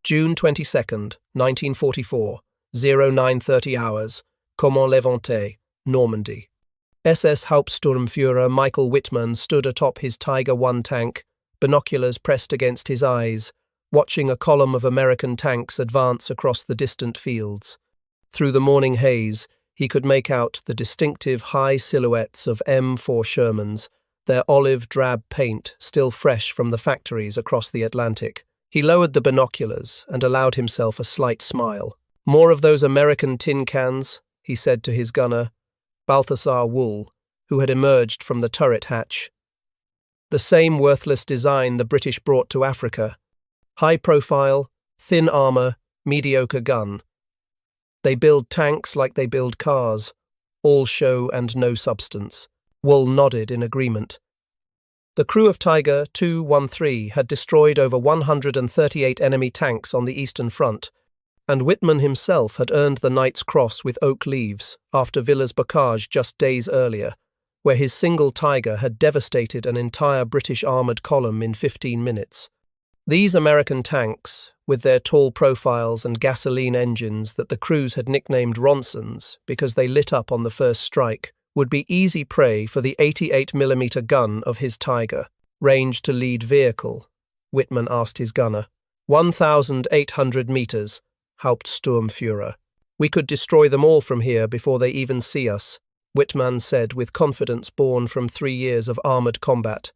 June 22nd, 1944, 0930 hours, Caumont-l'Éventé, Normandy. SS-Hauptsturmführer Michael Wittmann stood atop his Tiger I tank, binoculars pressed against his eyes, watching a column of American tanks advance across the distant fields. Through the morning haze, he could make out the distinctive high silhouettes of M4 Shermans, their olive-drab paint still fresh from the factories across the Atlantic. He lowered the binoculars and allowed himself a slight smile. "More of those American tin cans," he said to his gunner, Balthasar Wool, who had emerged from the turret hatch. The same worthless design the British brought to Africa. High profile, thin armour, mediocre gun. They build tanks like they build cars, all show and no substance. Wool nodded in agreement. The crew of Tiger II-13 had destroyed over 138 enemy tanks on the Eastern Front, and Wittmann himself had earned the Knight's Cross with oak leaves after Villers Bocage just days earlier, where his single Tiger had devastated an entire British armoured column in 15 minutes. These American tanks, with their tall profiles and gasoline engines that the crews had nicknamed Ronsons because they lit up on the first strike, would be easy prey for the 88mm gun of his Tiger. "Range to lead vehicle?" Wittmann asked his gunner. 1,800 meters, Hauptsturmführer. "We could destroy them all from here before they even see us," Wittmann said with confidence born from 3 years of armoured combat.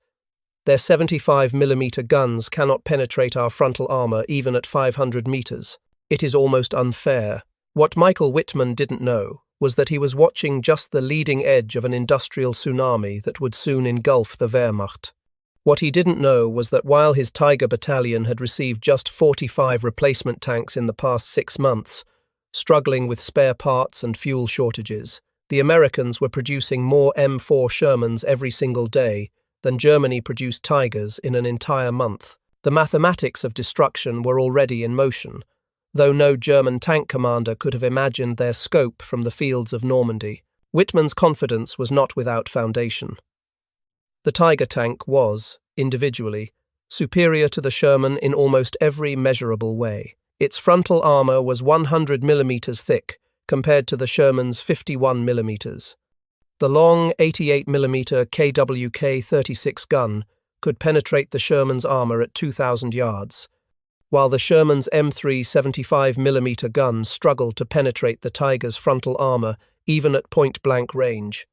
"Their 75mm guns cannot penetrate our frontal armour even at 500 meters. It is almost unfair." What Michael Wittmann didn't know was that he was watching just the leading edge of an industrial tsunami that would soon engulf the Wehrmacht. What he didn't know was that while his Tiger battalion had received just 45 replacement tanks in the past 6 months, struggling with spare parts and fuel shortages, the Americans were producing more M4 Shermans every single day than Germany produced Tigers in an entire month. The mathematics of destruction were already in motion, though no German tank commander could have imagined their scope from the fields of Normandy. Wittmann's confidence was not without foundation. The Tiger tank was, individually, superior to the Sherman in almost every measurable way. Its frontal armour was 100mm thick, compared to the Sherman's 51mm. The long 88mm KWK-36 gun could penetrate the Sherman's armour at 2,000 yards, while the Sherman's M3 75mm gun struggled to penetrate the Tiger's frontal armour even at point-blank range.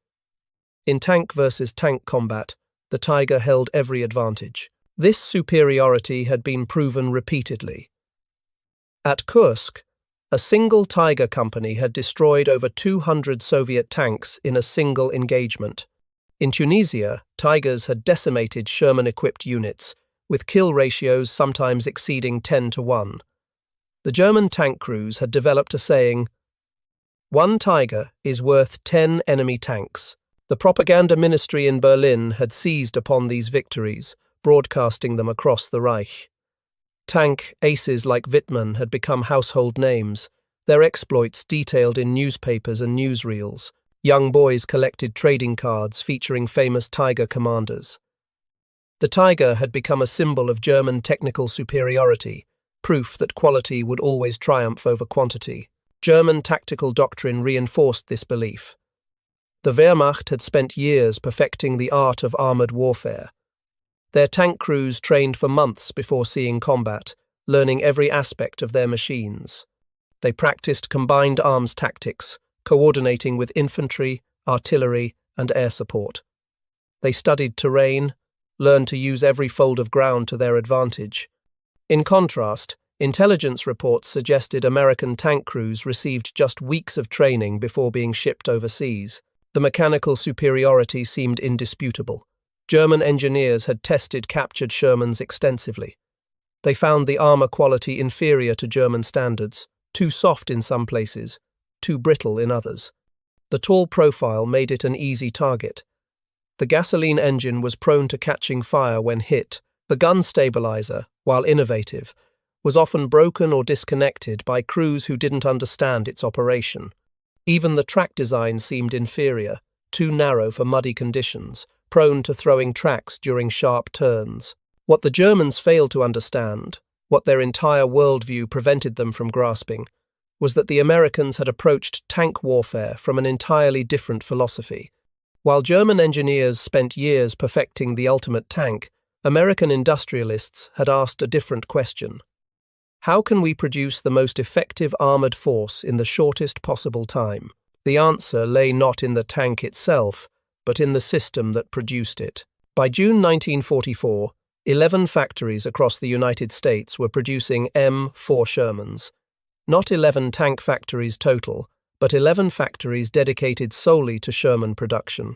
In tank versus tank combat, the Tiger held every advantage. This superiority had been proven repeatedly. At Kursk, a single Tiger company had destroyed over 200 Soviet tanks in a single engagement. In Tunisia, Tigers had decimated Sherman-equipped units, with kill ratios sometimes exceeding 10-1. The German tank crews had developed a saying, "One Tiger is worth 10 enemy tanks." The propaganda ministry in Berlin had seized upon these victories, broadcasting them across the Reich. Tank aces like Wittmann had become household names, their exploits detailed in newspapers and newsreels. Young boys collected trading cards featuring famous Tiger commanders. The Tiger had become a symbol of German technical superiority, proof that quality would always triumph over quantity. German tactical doctrine reinforced this belief. The Wehrmacht had spent years perfecting the art of armoured warfare. Their tank crews trained for months before seeing combat, learning every aspect of their machines. They practiced combined arms tactics, coordinating with infantry, artillery, and air support. They studied terrain, learned to use every fold of ground to their advantage. In contrast, intelligence reports suggested American tank crews received just weeks of training before being shipped overseas. The mechanical superiority seemed indisputable. German engineers had tested captured Shermans extensively. They found the armour quality inferior to German standards, too soft in some places, too brittle in others. The tall profile made it an easy target. The gasoline engine was prone to catching fire when hit. The gun stabilizer, while innovative, was often broken or disconnected by crews who didn't understand its operation. Even the track design seemed inferior, too narrow for muddy conditions, prone to throwing tracks during sharp turns. What the Germans failed to understand What their entire worldview prevented them from grasping was that the Americans had approached tank warfare from an entirely different philosophy. While German engineers spent years perfecting the ultimate tank, American industrialists had asked a different question. How can we produce the most effective armored force in the shortest possible time? The answer lay not in the tank itself, but in the system that produced it. By June 1944, 11 factories across the United States were producing M4 Shermans. Not 11 tank factories total, but 11 factories dedicated solely to Sherman production.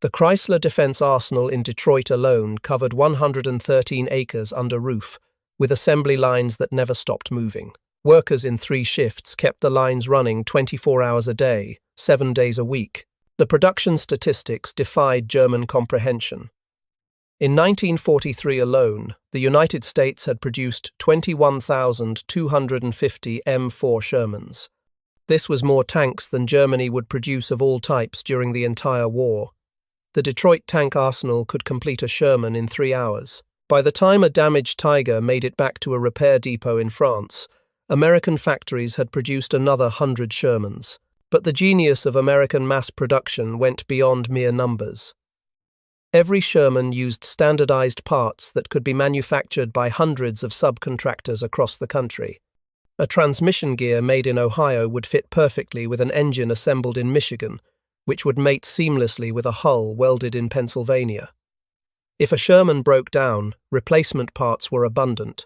The Chrysler Defense Arsenal in Detroit alone covered 113 acres under roof, with assembly lines that never stopped moving. Workers in 3 shifts kept the lines running 24 hours a day, 7 days a week. The production statistics defied German comprehension. In 1943 alone, the United States had produced 21,250 M4 Shermans. This was more tanks than Germany would produce of all types during the entire war. The Detroit tank arsenal could complete a Sherman in 3 hours. By the time a damaged Tiger made it back to a repair depot in France, American factories had produced another 100 Shermans. But the genius of American mass production went beyond mere numbers. Every Sherman used standardized parts that could be manufactured by hundreds of subcontractors across the country. A transmission gear made in Ohio would fit perfectly with an engine assembled in Michigan, which would mate seamlessly with a hull welded in Pennsylvania. If a Sherman broke down, replacement parts were abundant.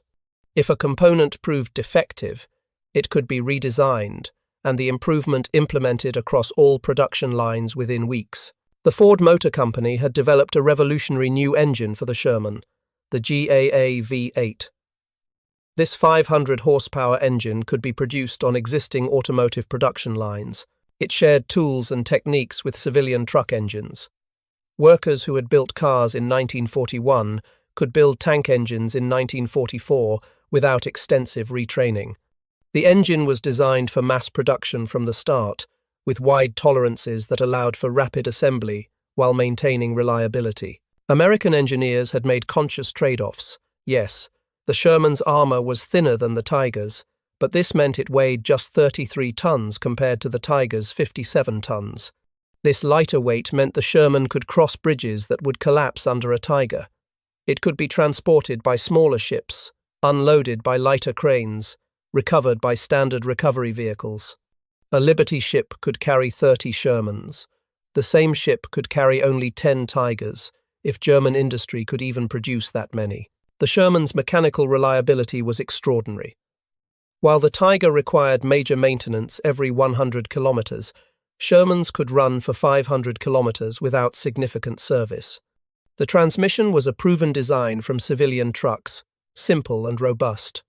If a component proved defective, it could be redesigned, and the improvement implemented across all production lines within weeks. The Ford Motor Company had developed a revolutionary new engine for the Sherman, the GAA V8. This 500-horsepower engine could be produced on existing automotive production lines. It shared tools and techniques with civilian truck engines. Workers who had built cars in 1941 could build tank engines in 1944 without extensive retraining. The engine was designed for mass production from the start, with wide tolerances that allowed for rapid assembly while maintaining reliability. American engineers had made conscious trade-offs. Yes, the Sherman's armor was thinner than the Tiger's, but this meant it weighed just 33 tons compared to the Tiger's 57 tons. This lighter weight meant the Sherman could cross bridges that would collapse under a Tiger. It could be transported by smaller ships, unloaded by lighter cranes, recovered by standard recovery vehicles. A Liberty ship could carry 30 Shermans. The same ship could carry only 10 Tigers, if German industry could even produce that many. The Sherman's mechanical reliability was extraordinary. While the Tiger required major maintenance every 100 kilometers, Shermans could run for 500 kilometers without significant service. The transmission was a proven design from civilian trucks, simple and robust.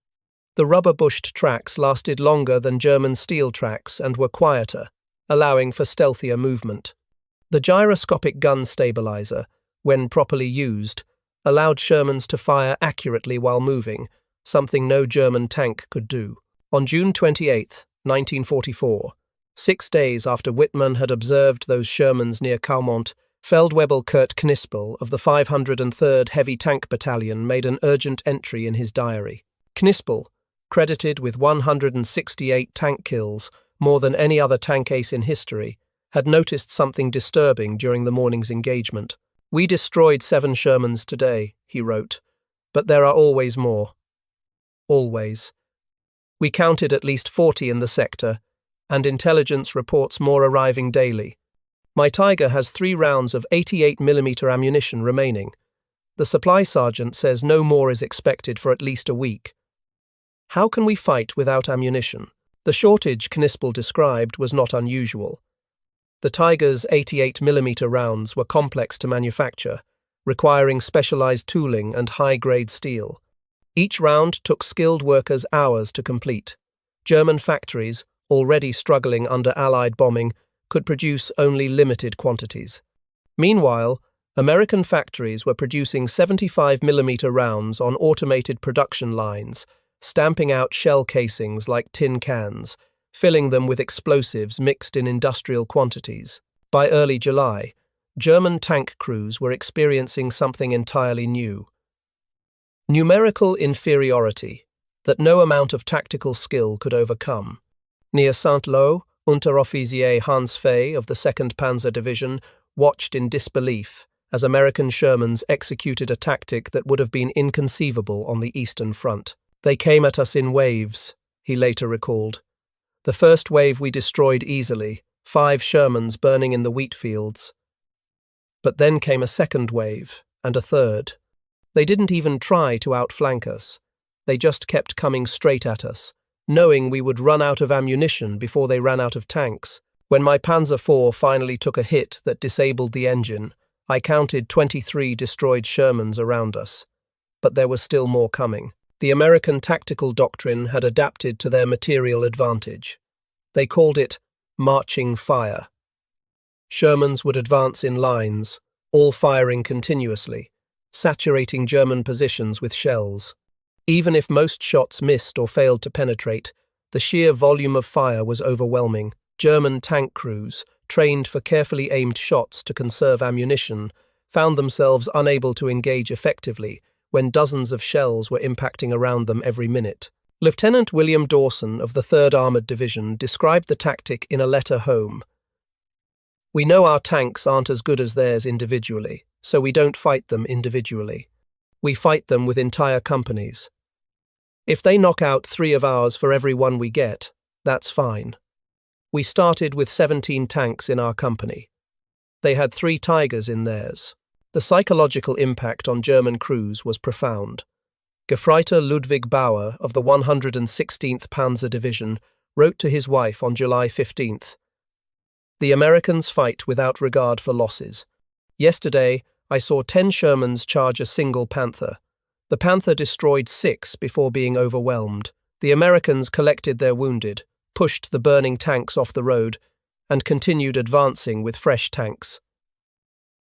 The rubber-bushed tracks lasted longer than German steel tracks and were quieter, allowing for stealthier movement. The gyroscopic gun stabilizer, when properly used, allowed Shermans to fire accurately while moving, something no German tank could do. On June 28, 1944, 6 days after Wittmann had observed those Shermans near Caumont, Feldwebel Kurt Knispel of the 503rd Heavy Tank Battalion made an urgent entry in his diary. Knispel, credited with 168 tank kills, more than any other tank ace in history, had noticed something disturbing during the morning's engagement. "We destroyed 7 Shermans today," he wrote, "but there are always more. Always. We counted at least 40 in the sector, and intelligence reports more arriving daily. My Tiger has 3 rounds of 88mm ammunition remaining. The supply sergeant says no more is expected for at least a week. How can we fight without ammunition?" The shortage Knispel described was not unusual. The Tiger's 88mm rounds were complex to manufacture, requiring specialized tooling and high-grade steel. Each round took skilled workers hours to complete. German factories, already struggling under Allied bombing, could produce only limited quantities. Meanwhile, American factories were producing 75mm rounds on automated production lines, stamping out shell casings like tin cans, filling them with explosives mixed in industrial quantities. By early July, German tank crews were experiencing something entirely new. Numerical inferiority. that no amount of tactical skill could overcome. Near Saint-Lô, Unteroffizier Hans Fay of the 2nd Panzer Division watched in disbelief as American Shermans executed a tactic that would have been inconceivable on the Eastern Front. "They came at us in waves," he later recalled. "The first wave we destroyed easily, 5 Shermans burning in the wheat fields. But then came a second wave, and a third. They didn't even try to outflank us. They just kept coming straight at us, knowing we would run out of ammunition before they ran out of tanks. When my Panzer IV finally took a hit that disabled the engine, I counted 23 destroyed Shermans around us. But there was still more coming. The American tactical doctrine had adapted to their material advantage. They called it marching fire. Shermans would advance in lines, all firing continuously, saturating German positions with shells. Even if most shots missed or failed to penetrate, the sheer volume of fire was overwhelming. German tank crews, trained for carefully aimed shots to conserve ammunition, found themselves unable to engage effectively when dozens of shells were impacting around them every minute. Lieutenant William Dawson of the 3rd Armoured Division described the tactic in a letter home. "We know our tanks aren't as good as theirs individually, so we don't fight them individually. We fight them with entire companies. If they knock out 3 of ours for every one we get, that's fine. We started with 17 tanks in our company. They had 3 Tigers in theirs." The psychological impact on German crews was profound. Gefreiter Ludwig Bauer of the 116th Panzer Division wrote to his wife on July 15th, "The Americans fight without regard for losses. Yesterday, I saw 10 Shermans charge a single Panther. The Panther destroyed 6 before being overwhelmed. The Americans collected their wounded, pushed the burning tanks off the road, and continued advancing with fresh tanks.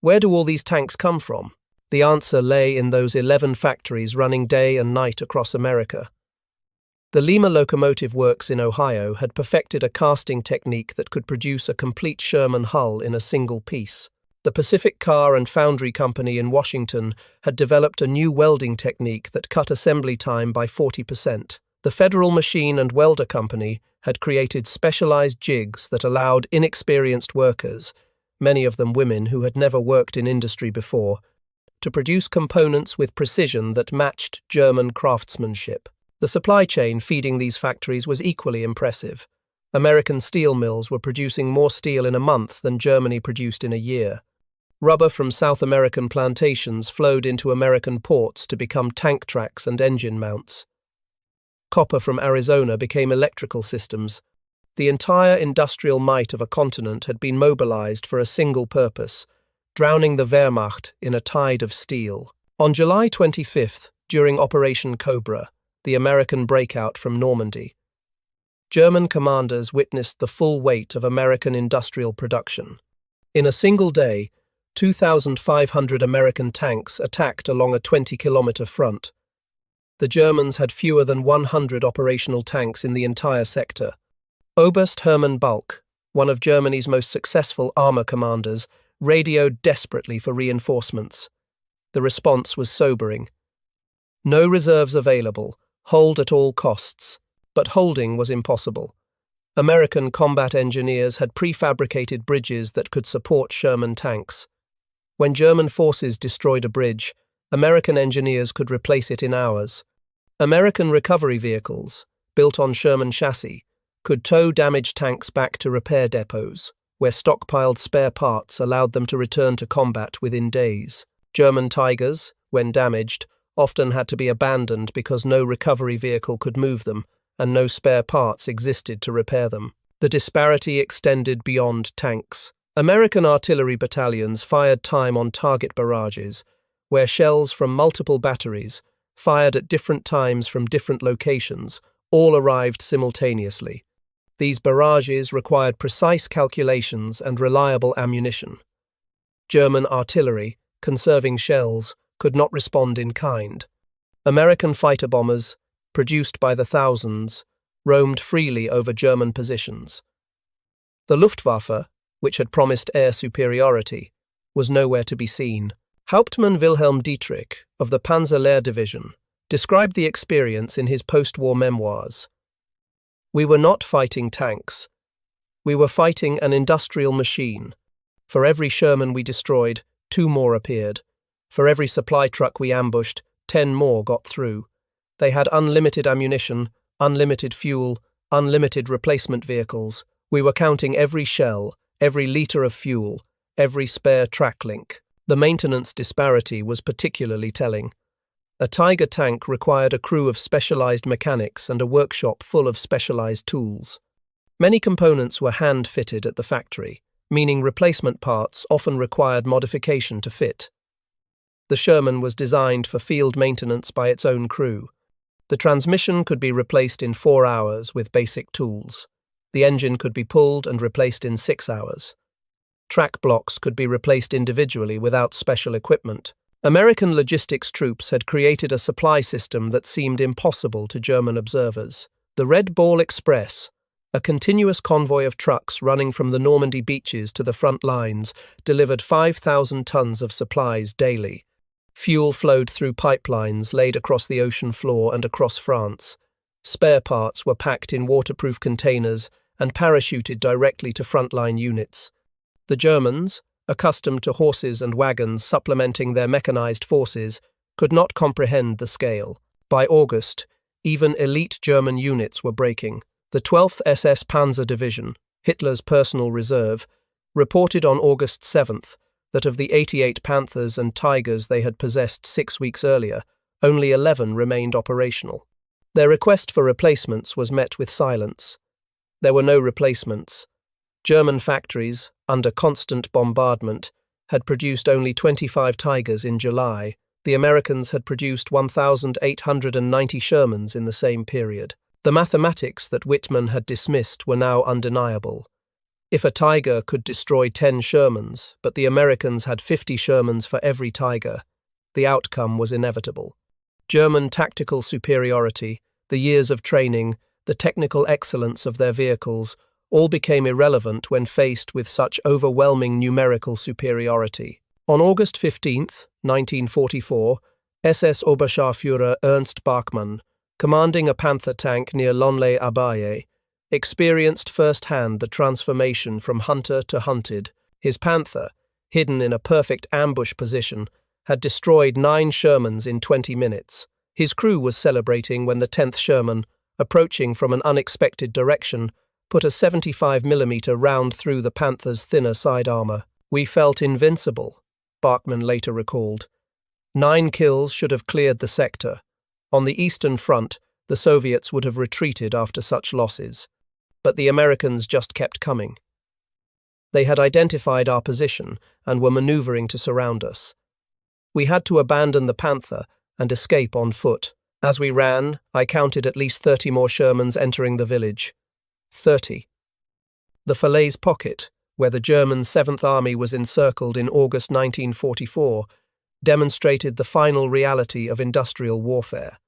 Where do all these tanks come from? The answer lay in those 11 factories running day and night across America. The Lima Locomotive Works in Ohio had perfected a casting technique that could produce a complete Sherman hull in a single piece. The Pacific Car and Foundry Company in Washington had developed a new welding technique that cut assembly time by 40%. The Federal Machine and Welder Company had created specialized jigs that allowed inexperienced workers, many of them women who had never worked in industry before, to produce components with precision that matched German craftsmanship. The supply chain feeding these factories was equally impressive. American steel mills were producing more steel in a month than Germany produced in a year. Rubber from South American plantations flowed into American ports to become tank tracks and engine mounts. Copper from Arizona became electrical systems. The entire industrial might of a continent had been mobilized for a single purpose, drowning the Wehrmacht in a tide of steel. On July 25th, during Operation Cobra, the American breakout from Normandy, German commanders witnessed the full weight of American industrial production. In a single day, 2,500 American tanks attacked along a 20-kilometer front. The Germans had fewer than 100 operational tanks in the entire sector. Oberst Hermann Balck, one of Germany's most successful armor commanders, radioed desperately for reinforcements. The response was sobering. No reserves available, hold at all costs. But holding was impossible. American combat engineers had prefabricated bridges that could support Sherman tanks. When German forces destroyed a bridge, American engineers could replace it in hours. American recovery vehicles, built on Sherman chassis, could tow damaged tanks back to repair depots, where stockpiled spare parts allowed them to return to combat within days. German Tigers, when damaged, often had to be abandoned because no recovery vehicle could move them, and no spare parts existed to repair them. The disparity extended beyond tanks. American artillery battalions fired time on target barrages, where shells from multiple batteries, fired at different times from different locations, all arrived simultaneously. These barrages required precise calculations and reliable ammunition. German artillery, conserving shells, could not respond in kind. American fighter bombers, produced by the thousands, roamed freely over German positions. The Luftwaffe, which had promised air superiority, was nowhere to be seen. Hauptmann Wilhelm Dietrich of the Panzer Lehr Division, described the experience in his post-war memoirs. "We were not fighting tanks. We were fighting an industrial machine. For every Sherman we destroyed, 2 more appeared. For every supply truck we ambushed, 10 more got through. They had unlimited ammunition, unlimited fuel, unlimited replacement vehicles. We were counting every shell, every litre of fuel, every spare track link." The maintenance disparity was particularly telling. A Tiger tank required a crew of specialized mechanics and a workshop full of specialized tools. Many components were hand-fitted at the factory, meaning replacement parts often required modification to fit. The Sherman was designed for field maintenance by its own crew. The transmission could be replaced in 4 hours with basic tools. The engine could be pulled and replaced in 6 hours. Track blocks could be replaced individually without special equipment. American logistics troops had created a supply system that seemed impossible to German observers. The Red Ball Express, a continuous convoy of trucks running from the Normandy beaches to the front lines, delivered 5,000 tons of supplies daily. Fuel flowed through pipelines laid across the ocean floor and across France. Spare parts were packed in waterproof containers and parachuted directly to frontline units. The Germans, accustomed to horses and wagons supplementing their mechanized forces, could not comprehend the scale. By August, even elite German units were breaking. The 12th SS Panzer Division, Hitler's personal reserve, reported on August 7th that of the 88 Panthers and Tigers they had possessed 6 weeks earlier, only 11 remained operational. Their request for replacements was met with silence. There were no replacements. German factories, under constant bombardment, had produced only 25 Tigers in July. The Americans had produced 1,890 Shermans in the same period. The mathematics that Wittmann had dismissed were now undeniable. If a Tiger could destroy 10 Shermans, but the Americans had 50 Shermans for every Tiger, the outcome was inevitable. German tactical superiority, the years of training, the technical excellence of their vehicles, all became irrelevant when faced with such overwhelming numerical superiority. On August 15, 1944, SS-Hauptsturmführer Ernst Bachmann, commanding a Panther tank near Lonlay-Abaye, experienced firsthand the transformation from hunter to hunted. His Panther, hidden in a perfect ambush position, had destroyed 9 Shermans in 20 minutes. His crew was celebrating when the 10th Sherman, approaching from an unexpected direction, put a 75mm round through the Panther's thinner side armor. "We felt invincible," Bachmann later recalled. 9 kills should have cleared the sector. On the Eastern Front, the Soviets would have retreated after such losses. But the Americans just kept coming. They had identified our position and were maneuvering to surround us. We had to abandon the Panther and escape on foot. As we ran, I counted at least 30 more Shermans entering the village. 30. The Falaise Pocket, where the German 7th Army was encircled in August 1944, demonstrated the final reality of industrial warfare.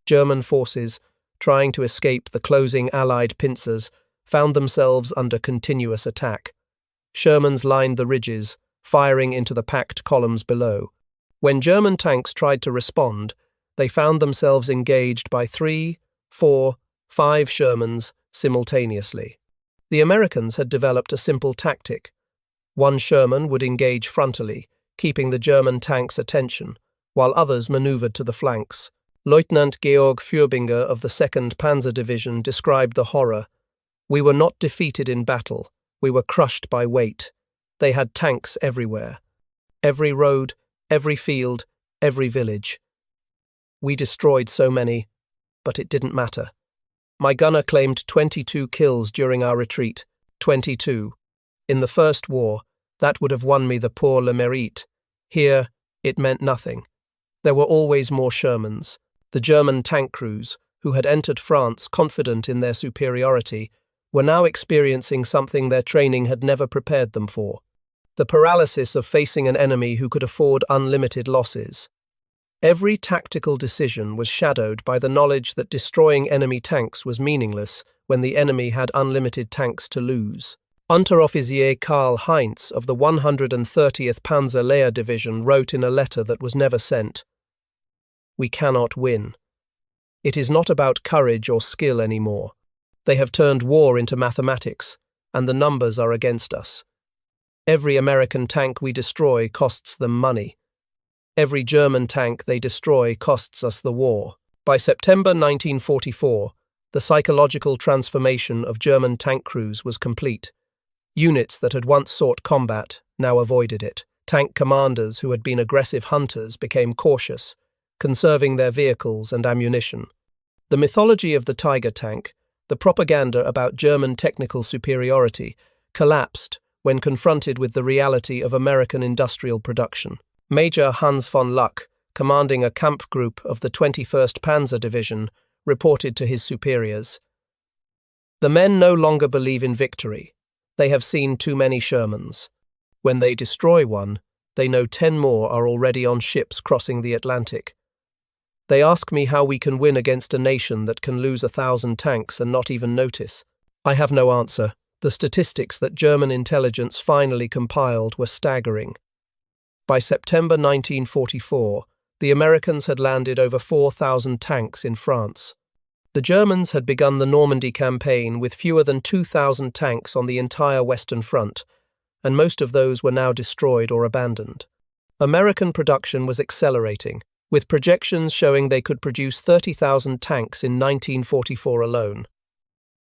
German forces, trying to escape the closing Allied pincers, found themselves under continuous attack. Shermans lined the ridges, firing into the packed columns below. When German tanks tried to respond, they found themselves engaged by 3, 4, 5 Shermans simultaneously. The Americans had developed a simple tactic. One Sherman would engage frontally, keeping the German tanks' attention, while others maneuvered to the flanks. Lieutenant Georg Fürbinger of the 2nd Panzer Division described the horror. "We were not defeated in battle, we were crushed by weight. They had tanks everywhere. Every road, every field, every village. We destroyed so many, but it didn't matter. My gunner claimed 22 kills during our retreat. 22. In the First War, that would have won me the pour le mérite. Here, it meant nothing. There were always more Shermans. The German tank crews, who had entered France confident in their superiority, were now experiencing something their training had never prepared them for. The paralysis of facing an enemy who could afford unlimited losses. Every tactical decision was shadowed by the knowledge that destroying enemy tanks was meaningless when the enemy had unlimited tanks to lose. Unteroffizier Karl Heinz of the 130th Panzer Lehr Division wrote in a letter that was never sent, "We cannot win. It is not about courage or skill anymore. They have turned war into mathematics, and the numbers are against us. Every American tank we destroy costs them money. Every German tank they destroy costs us the war. By September 1944, the psychological transformation of German tank crews was complete. Units that had once sought combat now avoided it. Tank commanders who had been aggressive hunters became cautious, conserving their vehicles and ammunition. The mythology of the Tiger tank, the propaganda about German technical superiority, collapsed when confronted with the reality of American industrial production. Major Hans von Luck, commanding a Kampfgruppe of the 21st Panzer Division, reported to his superiors, "The men no longer believe in victory. They have seen too many Shermans. When they destroy one, they know 10 more are already on ships crossing the Atlantic. They ask me how we can win against a nation that can lose 1,000 tanks and not even notice. I have no answer. The statistics that German intelligence finally compiled were staggering. By September 1944, the Americans had landed over 4,000 tanks in France. The Germans had begun the Normandy campaign with fewer than 2,000 tanks on the entire Western Front, and most of those were now destroyed or abandoned. American production was accelerating, with projections showing they could produce 30,000 tanks in 1944 alone.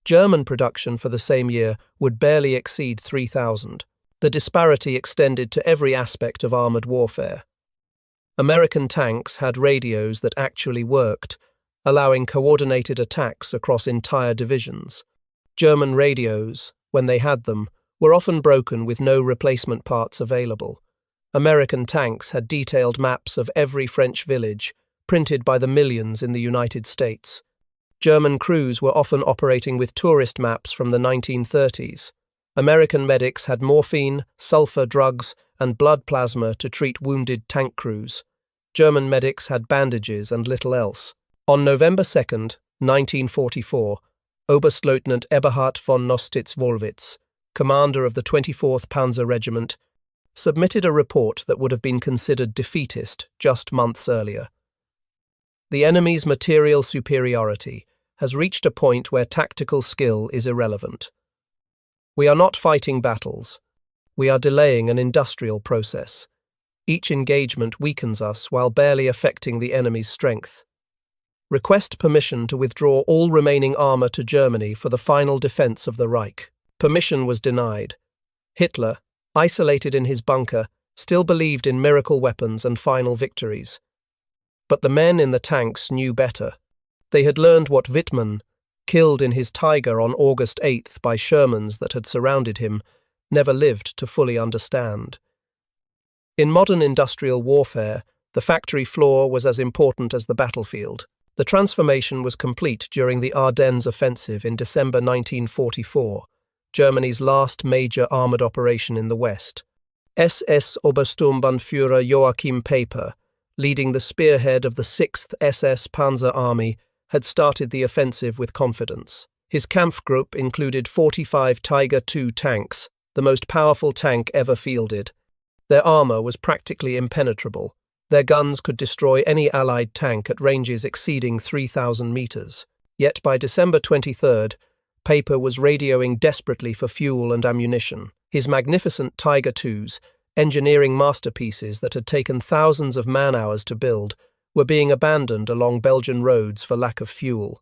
German production for the same year would barely exceed 3,000. The disparity extended to every aspect of armored warfare. American tanks had radios that actually worked, allowing coordinated attacks across entire divisions. German radios, when they had them, were often broken with no replacement parts available. American tanks had detailed maps of every French village, printed by the millions in the United States. German crews were often operating with tourist maps from the 1930s. American medics had morphine, sulfur drugs, and blood plasma to treat wounded tank crews. German medics had bandages and little else. On November 2, 1944, Oberstleutnant Eberhard von Nostitz-Wollwitz, commander of the 24th Panzer Regiment, submitted a report that would have been considered defeatist just months earlier. The enemy's material superiority has reached a point where tactical skill is irrelevant. We are not fighting battles. We are delaying an industrial process. Each engagement weakens us while barely affecting the enemy's strength. Request permission to withdraw all remaining armor to Germany for the final defense of the Reich. Permission was denied. Hitler, isolated in his bunker, still believed in miracle weapons and final victories. But the men in the tanks knew better. They had learned what Wittmann, killed in his Tiger on August 8th by Shermans that had surrounded him, never lived to fully understand. In modern industrial warfare, the factory floor was as important as the battlefield. The transformation was complete during the Ardennes offensive in December 1944, Germany's last major armoured operation in the West. SS-Hauptsturmführer Joachim Paper, leading the spearhead of the 6th SS Panzer Army, had started the offensive with confidence. His Kampfgruppe included 45 Tiger II tanks, the most powerful tank ever fielded. Their armour was practically impenetrable. Their guns could destroy any Allied tank at ranges exceeding 3,000 metres. Yet by December 23rd, Paper was radioing desperately for fuel and ammunition. His magnificent Tiger IIs, engineering masterpieces that had taken thousands of man-hours to build, were being abandoned along Belgian roads for lack of fuel.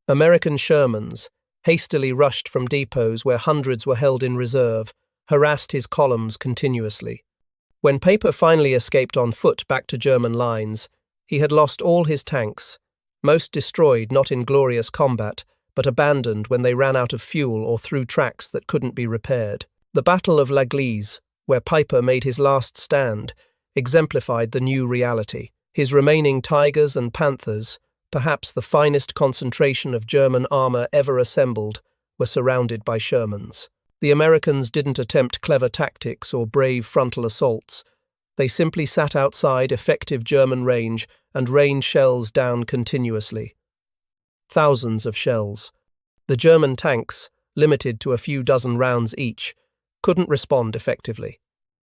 American Shermans, hastily rushed from depots where hundreds were held in reserve, harassed his columns continuously. When Paper finally escaped on foot back to German lines, he had lost all his tanks, most destroyed not in glorious combat, but abandoned when they ran out of fuel or through tracks that couldn't be repaired. The Battle of l'Église, where Paper made his last stand, exemplified the new reality. His remaining Tigers and Panthers, perhaps the finest concentration of German armour ever assembled, were surrounded by Shermans. The Americans didn't attempt clever tactics or brave frontal assaults. They simply sat outside effective German range and rained shells down continuously. Thousands of shells. The German tanks, limited to a few dozen rounds each, couldn't respond effectively.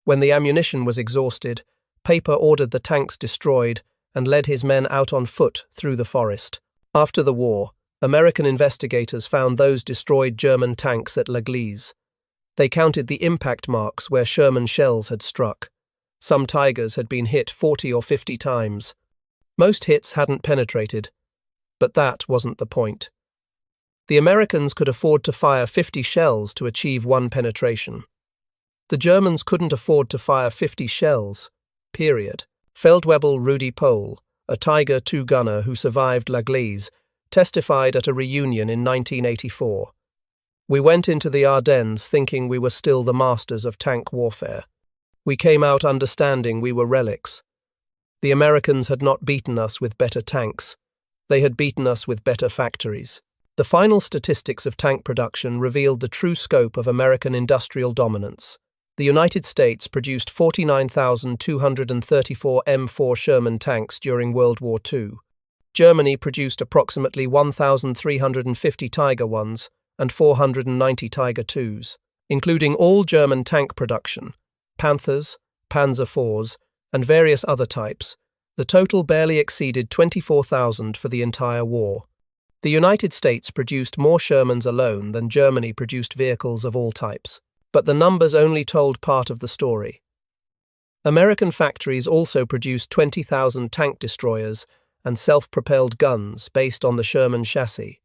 When the ammunition was exhausted, Paper ordered the tanks destroyed and led his men out on foot through the forest. After the war, American investigators found those destroyed German tanks at L'Église. They counted the impact marks where Sherman shells had struck. Some Tigers had been hit 40 or 50 times. Most hits hadn't penetrated, but that wasn't the point. The Americans could afford to fire 50 shells to achieve one penetration. The Germans couldn't afford to fire 50 shells, period. Feldwebel Rudi Pohl, a Tiger II gunner who survived L'Église, testified at a reunion in 1984. We went into the Ardennes thinking we were still the masters of tank warfare. We came out understanding we were relics. The Americans had not beaten us with better tanks. They had beaten us with better factories. The final statistics of tank production revealed the true scope of American industrial dominance. The United States produced 49,234 M4 Sherman tanks during World War II. Germany produced approximately 1,350 Tiger Is and 490 Tiger IIs, including all German tank production, Panthers, Panzer IVs, and various other types. The total barely exceeded 24,000 for the entire war. The United States produced more Shermans alone than Germany produced vehicles of all types. But the numbers only told part of the story. American factories also produced 20,000 tank destroyers and self-propelled guns based on the Sherman chassis.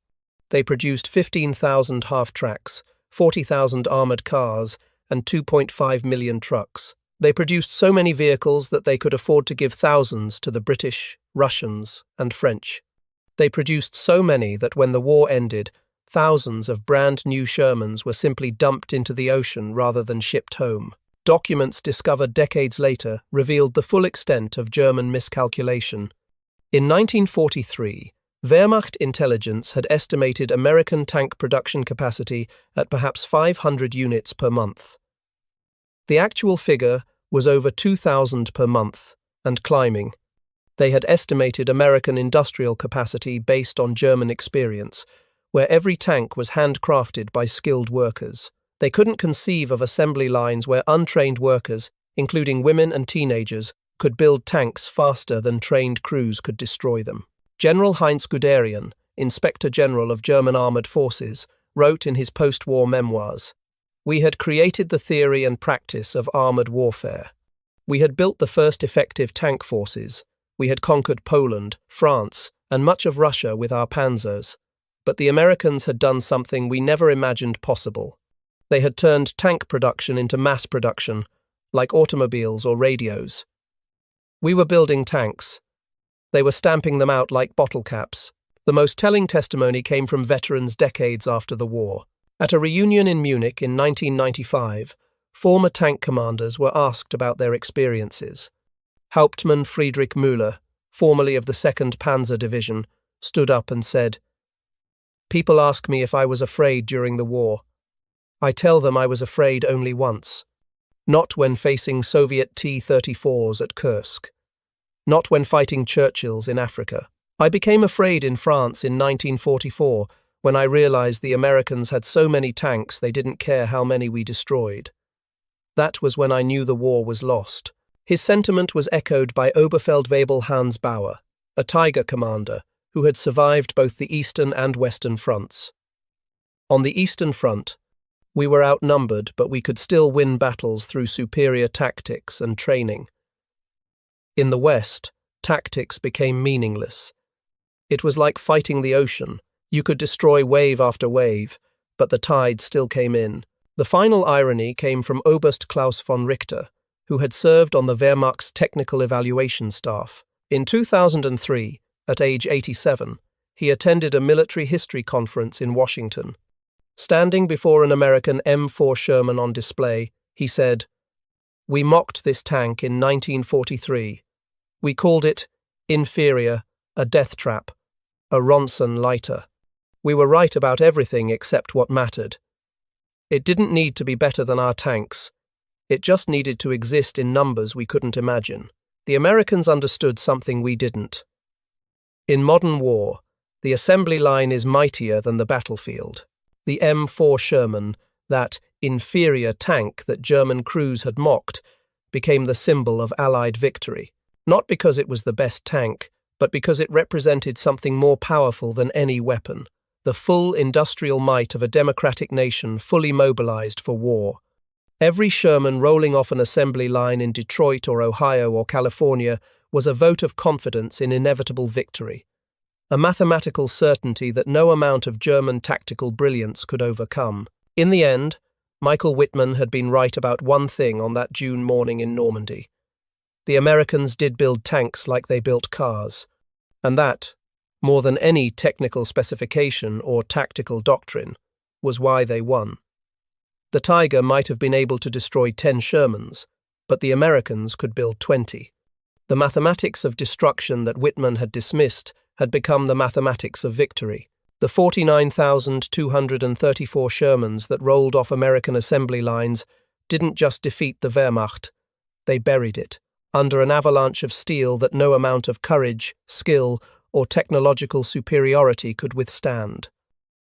They produced 15,000 half-tracks, 40,000 armored cars, and 2.5 million trucks. They produced so many vehicles that they could afford to give thousands to the British, Russians, and French. They produced so many that when the war ended, thousands of brand-new Shermans were simply dumped into the ocean rather than shipped home. Documents discovered decades later revealed the full extent of German miscalculation. In 1943, Wehrmacht intelligence had estimated American tank production capacity at perhaps 500 units per month. The actual figure was over 2,000 per month, and climbing. They had estimated American industrial capacity based on German experience, where every tank was handcrafted by skilled workers. They couldn't conceive of assembly lines where untrained workers, including women and teenagers, could build tanks faster than trained crews could destroy them. General Heinz Guderian, Inspector General of German Armored Forces, wrote in his post-war memoirs, "We had created the theory and practice of armored warfare. We had built the first effective tank forces. We had conquered Poland, France, and much of Russia with our panzers. But the Americans had done something we never imagined possible. They had turned tank production into mass production, like automobiles or radios. We were building tanks. They were stamping them out like bottle caps." The most telling testimony came from veterans decades after the war. At a reunion in Munich in 1995, former tank commanders were asked about their experiences. Hauptmann Friedrich Müller, formerly of the 2nd Panzer Division, stood up and said, "People ask me if I was afraid during the war. I tell them I was afraid only once. Not when facing Soviet T-34s at Kursk. Not when fighting Churchills in Africa. I became afraid in France in 1944 when I realized the Americans had so many tanks they didn't care how many we destroyed. That was when I knew the war was lost." His sentiment was echoed by Oberfeldwebel Hans Bauer, a Tiger commander, who had survived both the Eastern and Western fronts. On the Eastern Front, we were outnumbered, but we could still win battles through superior tactics and training. In the West, tactics became meaningless. It was like fighting the ocean. You could destroy wave after wave, but the tide still came in. The final irony came from Oberst Klaus von Richter, who had served on the Wehrmacht's technical evaluation staff. In 2003, at age 87, he attended a military history conference in Washington. Standing before an American M4 Sherman on display, he said, "We mocked this tank in 1943. We called it inferior, a death trap, a Ronson Lighter. We were right about everything except what mattered. It didn't need to be better than our tanks. It just needed to exist in numbers we couldn't imagine." The Americans understood something we didn't. In modern war, the assembly line is mightier than the battlefield. The M4 Sherman, that inferior tank that German crews had mocked, became the symbol of Allied victory. Not because it was the best tank, but because it represented something more powerful than any weapon, the full industrial might of a democratic nation fully mobilized for war. Every Sherman rolling off an assembly line in Detroit or Ohio or California was a vote of confidence in inevitable victory, a mathematical certainty that no amount of German tactical brilliance could overcome. In the end, Michael Wittmann had been right about one thing on that June morning in Normandy. The Americans did build tanks like they built cars, and that, more than any technical specification or tactical doctrine, was why they won. The Tiger might have been able to destroy 10 Shermans, but the Americans could build 20. The mathematics of destruction that Wittmann had dismissed had become the mathematics of victory. The 49,234 Shermans that rolled off American assembly lines didn't just defeat the Wehrmacht, they buried it, under an avalanche of steel that no amount of courage, skill, or technological superiority could withstand.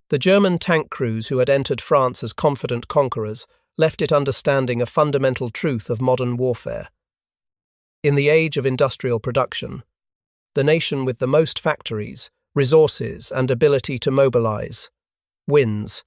The German tank crews who had entered France as confident conquerors left it understanding a fundamental truth of modern warfare. In the age of industrial production, the nation with the most factories, resources, and ability to mobilize wins.